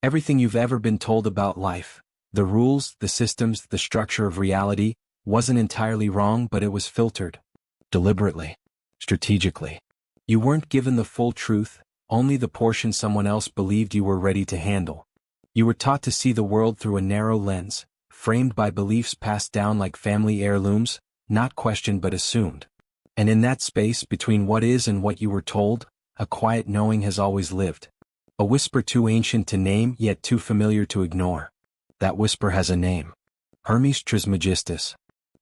Everything you've ever been told about life, the rules, the systems, the structure of reality, wasn't entirely wrong, but it was filtered. Deliberately. Strategically. You weren't given the full truth, only the portion someone else believed you were ready to handle. You were taught to see the world through a narrow lens, framed by beliefs passed down like family heirlooms, not questioned but assumed. And in that space between what is and what you were told, a quiet knowing has always lived. A whisper too ancient to name yet too familiar to ignore. That whisper has a name. Hermes Trismegistus.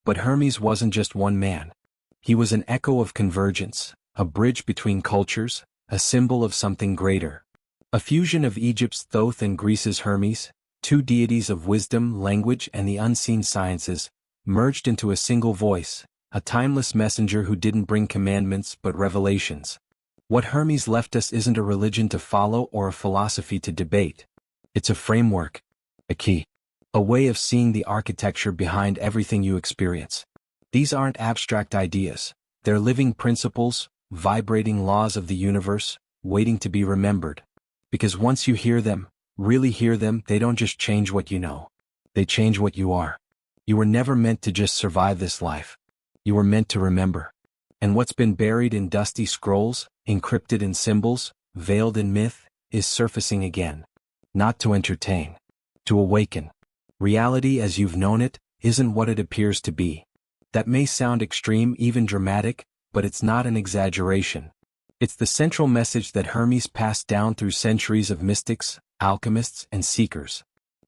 But Hermes wasn't just one man. He was an echo of convergence, a bridge between cultures, a symbol of something greater. A fusion of Egypt's Thoth and Greece's Hermes, two deities of wisdom, language, and the unseen sciences, merged into a single voice, a timeless messenger who didn't bring commandments but revelations. What Hermes left us isn't a religion to follow or a philosophy to debate. It's a framework, a key, a way of seeing the architecture behind everything you experience. These aren't abstract ideas, they're living principles, vibrating laws of the universe, waiting to be remembered. Because once you hear them, really hear them, they don't just change what you know. They change what you are. You were never meant to just survive this life. You were meant to remember. And what's been buried in dusty scrolls, encrypted in symbols, veiled in myth, is surfacing again. Not to entertain. To awaken. Reality as you've known it, isn't what it appears to be. That may sound extreme, even dramatic, but it's not an exaggeration. It's the central message that Hermes passed down through centuries of mystics, alchemists, and seekers.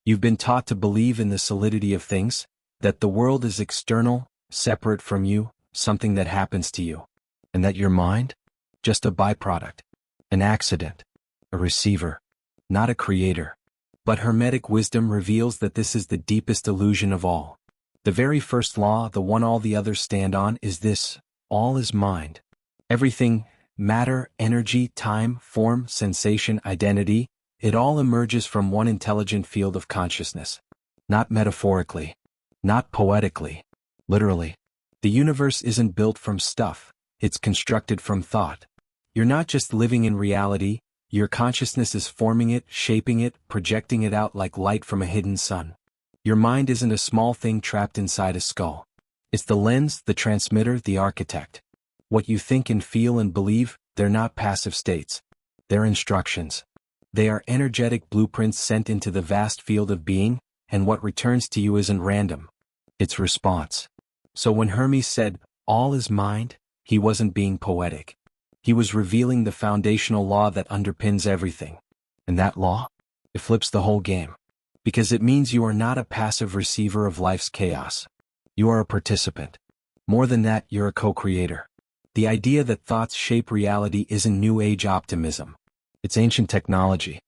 You've been taught to believe in the solidity of things, that the world is external, separate from you, something that happens to you. And that your mind? Just a byproduct. An accident. A receiver. Not a creator. But Hermetic wisdom reveals that this is the deepest illusion of all. The very first law, the one all the others stand on, is this: all is mind. Everything, matter, energy, time, form, sensation, identity, it all emerges from one intelligent field of consciousness. Not metaphorically. Not poetically. Literally. The universe isn't built from stuff, it's constructed from thought. You're not just living in reality, your consciousness is forming it, shaping it, projecting it out like light from a hidden sun. Your mind isn't a small thing trapped inside a skull. It's the lens, the transmitter, the architect. What you think and feel and believe, they're not passive states. They're instructions. They are energetic blueprints sent into the vast field of being, and what returns to you isn't random. It's response. So when Hermes said, all is mind, he wasn't being poetic. He was revealing the foundational law that underpins everything. And that law? It flips the whole game. Because it means you are not a passive receiver of life's chaos. You are a participant. More than that, you're a co-creator. The idea that thoughts shape reality isn't New Age optimism. It's ancient technology.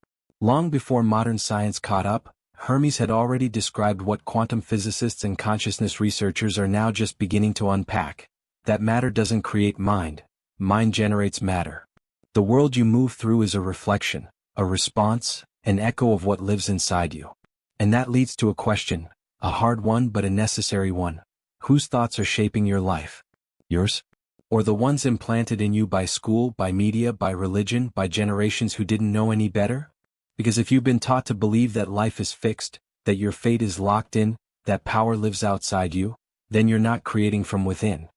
Long before modern science caught up, Hermes had already described what quantum physicists and consciousness researchers are now just beginning to unpack. That matter doesn't create mind. Mind generates matter. The world you move through is a reflection, a response, an echo of what lives inside you. And that leads to a question, a hard one but a necessary one. Whose thoughts are shaping your life? Yours? Or the ones implanted in you by school, by media, by religion, by generations who didn't know any better? Because if you've been taught to believe that life is fixed, that your fate is locked in, that power lives outside you, then you're not creating from within.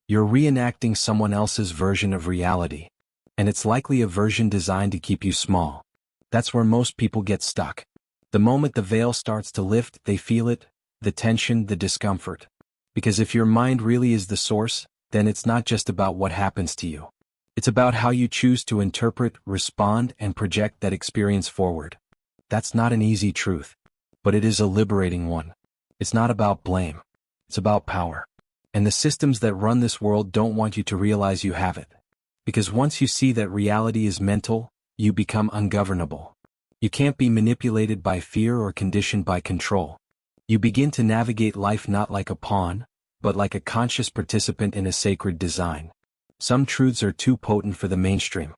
You're reenacting someone else's version of reality. And it's likely a version designed to keep you small. That's where most people get stuck. The moment the veil starts to lift, they feel it, the tension, the discomfort. Because if your mind really is the source, then it's not just about what happens to you. It's about how you choose to interpret, respond, and project that experience forward. That's not an easy truth. But it is a liberating one. It's not about blame. It's about power. And the systems that run this world don't want you to realize you have it. Because once you see that reality is mental, you become ungovernable. You can't be manipulated by fear or conditioned by control. You begin to navigate life not like a pawn, but like a conscious participant in a sacred design. Some truths are too potent for the mainstream.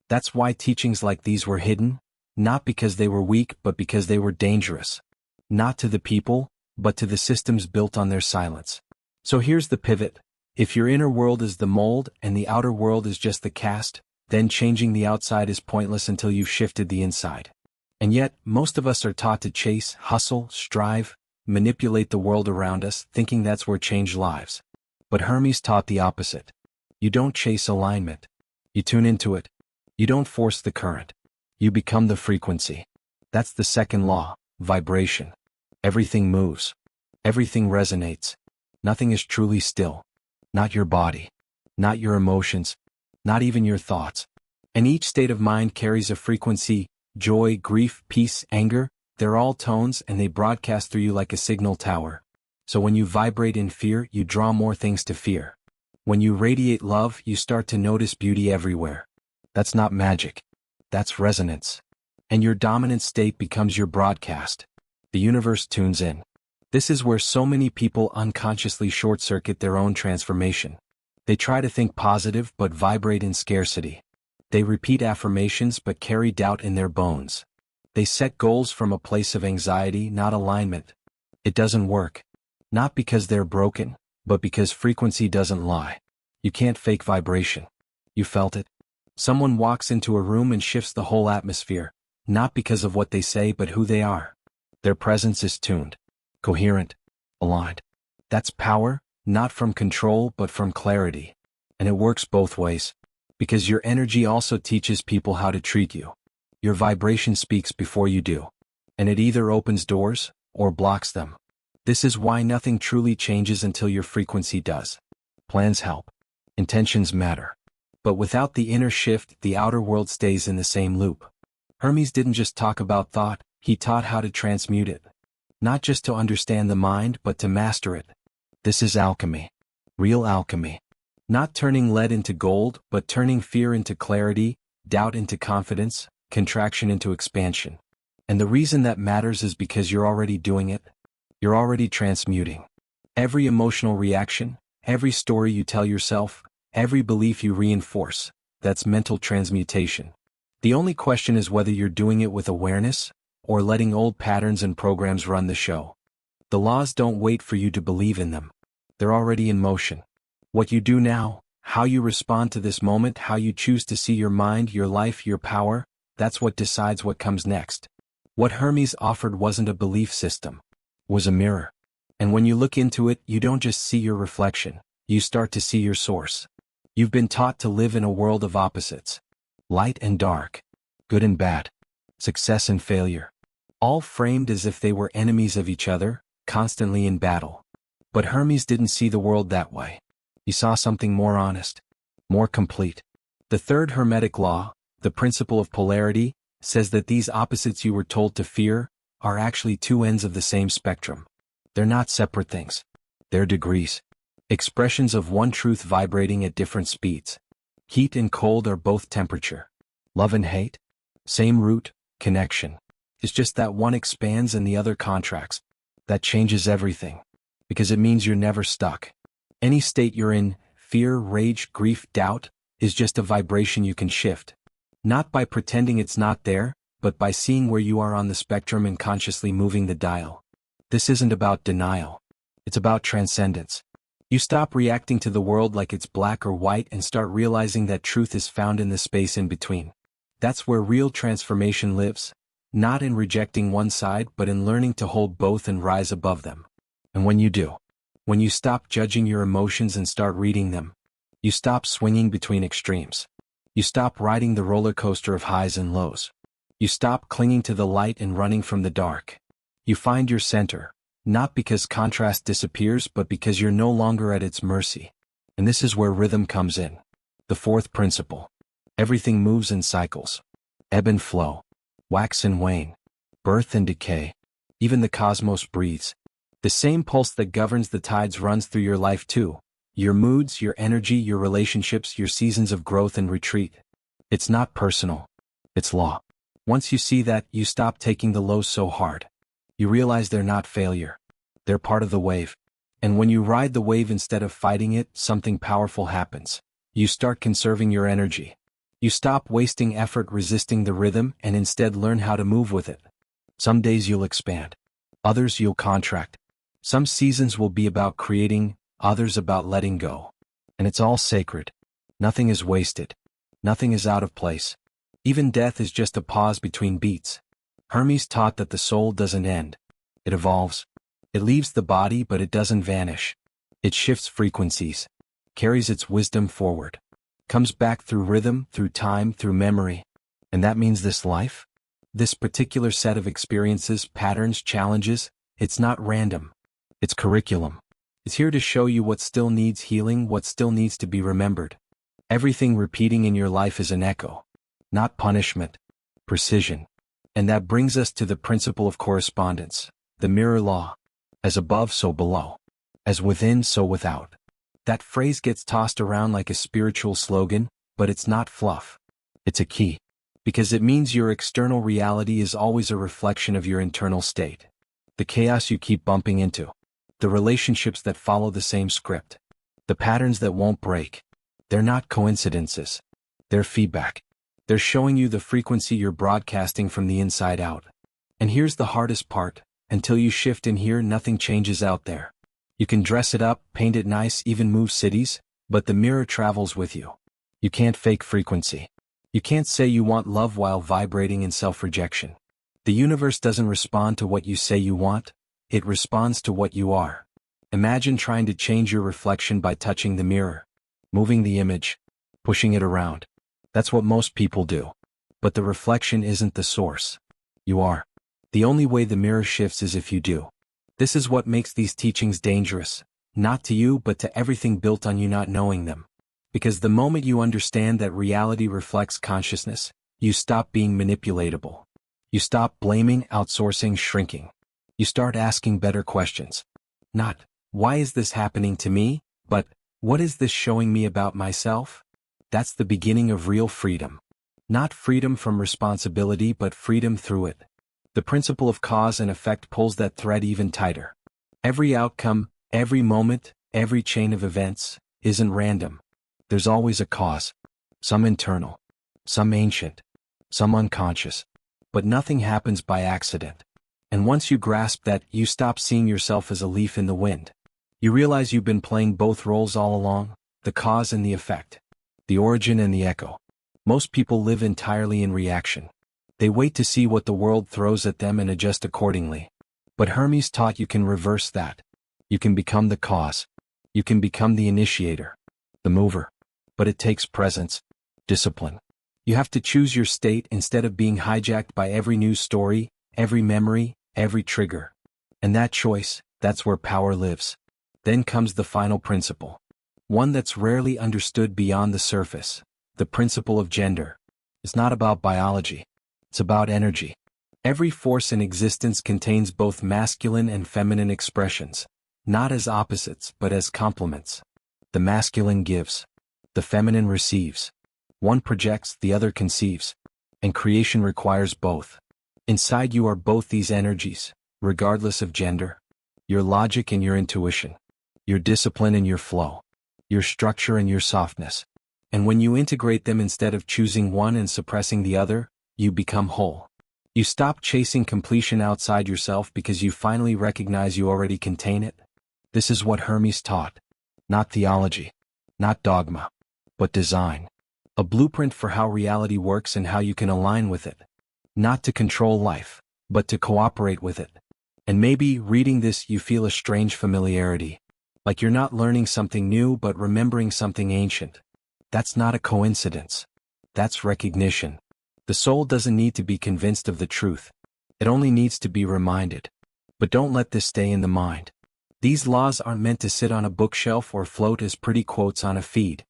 That's why teachings like these were hidden, not because they were weak but because they were dangerous. Not to the people, but to the systems built on their silence. So here's the pivot. If your inner world is the mold and the outer world is just the cast, then changing the outside is pointless until you've shifted the inside. And yet, most of us are taught to chase, hustle, strive, manipulate the world around us, thinking that's where change lies. But Hermes taught the opposite. You don't chase alignment. You tune into it. You don't force the current. You become the frequency. That's the second law, vibration. Everything moves. Everything resonates. Nothing is truly still. Not your body. Not your emotions. Not even your thoughts. And each state of mind carries a frequency: joy, grief, peace, anger. They're all tones, and they broadcast through you like a signal tower. So when you vibrate in fear, you draw more things to fear. When you radiate love, you start to notice beauty everywhere. That's not magic. That's resonance. And your dominant state becomes your broadcast. The universe tunes in. This is where so many people unconsciously short-circuit their own transformation. They try to think positive but vibrate in scarcity. They repeat affirmations but carry doubt in their bones. They set goals from a place of anxiety, not alignment. It doesn't work. Not because they're broken, but because frequency doesn't lie. You can't fake vibration. You felt it. Someone walks into a room and shifts the whole atmosphere, not because of what they say but who they are. Their presence is tuned, coherent, aligned. That's power, not from control but from clarity. And it works both ways. Because your energy also teaches people how to treat you. Your vibration speaks before you do. And it either opens doors, or blocks them. This is why nothing truly changes until your frequency does. Plans help. Intentions matter. But without the inner shift, the outer world stays in the same loop. Hermes didn't just talk about thought, he taught how to transmute it. Not just to understand the mind, but to master it. This is alchemy. Real alchemy. Not turning lead into gold, but turning fear into clarity, doubt into confidence, contraction into expansion. And the reason that matters is because you're already doing it. You're already transmuting. Every emotional reaction, every story you tell yourself, every belief you reinforce, that's mental transmutation. The only question is whether you're doing it with awareness, or letting old patterns and programs run the show. The laws don't wait for you to believe in them. They're already in motion. What you do now, how you respond to this moment, how you choose to see your mind, your life, your power, that's what decides what comes next. What Hermes offered wasn't a belief system. It was a mirror. And when you look into it, you don't just see your reflection, you start to see your source. You've been taught to live in a world of opposites. Light and dark. Good and bad. Success and failure. All framed as if they were enemies of each other, constantly in battle. But Hermes didn't see the world that way. He saw something more honest, more complete. The third Hermetic law, the principle of polarity, says that these opposites you were told to fear are actually two ends of the same spectrum. They're not separate things. They're degrees. Expressions of one truth vibrating at different speeds. Heat and cold are both temperature. Love and hate? Same root, connection. It's just that one expands and the other contracts. That changes everything. Because it means you're never stuck. Any state you're in, fear, rage, grief, doubt, is just a vibration you can shift. Not by pretending it's not there, but by seeing where you are on the spectrum and consciously moving the dial. This isn't about denial. It's about transcendence. You stop reacting to the world like it's black or white and start realizing that truth is found in the space in between. That's where real transformation lives. Not in rejecting one side, but in learning to hold both and rise above them. And when you do, when you stop judging your emotions and start reading them, you stop swinging between extremes. You stop riding the roller coaster of highs and lows. You stop clinging to the light and running from the dark. You find your center, not because contrast disappears, but because you're no longer at its mercy. And this is where rhythm comes in. The fourth principle. Everything moves in cycles. Ebb and flow. Wax and wane. Birth and decay. Even the cosmos breathes. The same pulse that governs the tides runs through your life too. Your moods, your energy, your relationships, your seasons of growth and retreat. It's not personal. It's law. Once you see that, you stop taking the lows so hard. You realize they're not failure. They're part of the wave. And when you ride the wave instead of fighting it, something powerful happens. You start conserving your energy. You stop wasting effort resisting the rhythm and instead learn how to move with it. Some days you'll expand. Others you'll contract. Some seasons will be about creating, others about letting go. And it's all sacred. Nothing is wasted. Nothing is out of place. Even death is just a pause between beats. Hermes taught that the soul doesn't end. It evolves. It leaves the body, but it doesn't vanish. It shifts frequencies, carries its wisdom forward, comes back through rhythm, through time, through memory. And that means this life? This particular set of experiences, patterns, challenges, it's not random. It's curriculum. It's here to show you what still needs healing, what still needs to be remembered. Everything repeating in your life is an echo, not punishment, precision. And that brings us to the principle of correspondence, the mirror law. As above, so below. As within, so without. That phrase gets tossed around like a spiritual slogan, but it's not fluff. It's a key. Because it means your external reality is always a reflection of your internal state. The chaos you keep bumping into. The relationships that follow the same script. The patterns that won't break. They're not coincidences. They're feedback. They're showing you the frequency you're broadcasting from the inside out. And here's the hardest part. Until you shift in here, nothing changes out there. You can dress it up, paint it nice, even move cities, but the mirror travels with you. You can't fake frequency. You can't say you want love while vibrating in self-rejection. The universe doesn't respond to what you say you want, it responds to what you are. Imagine trying to change your reflection by touching the mirror, moving the image, pushing it around. That's what most people do. But the reflection isn't the source. You are. The only way the mirror shifts is if you do. This is what makes these teachings dangerous, not to you but to everything built on you not knowing them. Because the moment you understand that reality reflects consciousness, you stop being manipulatable. You stop blaming, outsourcing, shrinking. You start asking better questions. Not, why is this happening to me? But, what is this showing me about myself? That's the beginning of real freedom. Not freedom from responsibility but freedom through it. The principle of cause and effect pulls that thread even tighter. Every outcome, every moment, every chain of events, isn't random. There's always a cause. Some internal, some ancient, some unconscious. But nothing happens by accident. And once you grasp that, you stop seeing yourself as a leaf in the wind. You realize you've been playing both roles all along, the cause and the effect, the origin and the echo. Most people live entirely in reaction. They wait to see what the world throws at them and adjust accordingly. But Hermes taught you can reverse that. You can become the cause. You can become the initiator, the mover. But it takes presence, discipline. You have to choose your state instead of being hijacked by every news story, every memory, every trigger. And that choice, that's where power lives. Then comes the final principle. One that's rarely understood beyond the surface. The principle of gender. It's not about biology. It's about energy. Every force in existence contains both masculine and feminine expressions, not as opposites but as complements. The masculine gives. The feminine receives. One projects, the other conceives. And creation requires both. Inside you are both these energies, regardless of gender. Your logic and your intuition. Your discipline and your flow. Your structure and your softness. And when you integrate them instead of choosing one and suppressing the other, you become whole. You stop chasing completion outside yourself because you finally recognize you already contain it. This is what Hermes taught. Not theology. Not dogma. But design. A blueprint for how reality works and how you can align with it. Not to control life, but to cooperate with it. And maybe, reading this, you feel a strange familiarity. Like you're not learning something new but remembering something ancient. That's not a coincidence. That's recognition. The soul doesn't need to be convinced of the truth. It only needs to be reminded. But don't let this stay in the mind. These laws aren't meant to sit on a bookshelf or float as pretty quotes on a feed.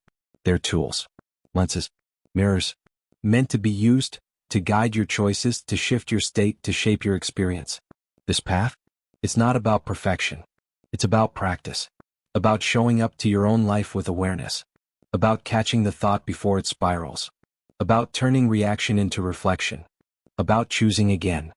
They're tools, lenses, mirrors, meant to be used, to guide your choices, to shift your state, to shape your experience. This path? It's not about perfection. It's about practice. About showing up to your own life with awareness. About catching the thought before it spirals. About turning reaction into reflection. About choosing again.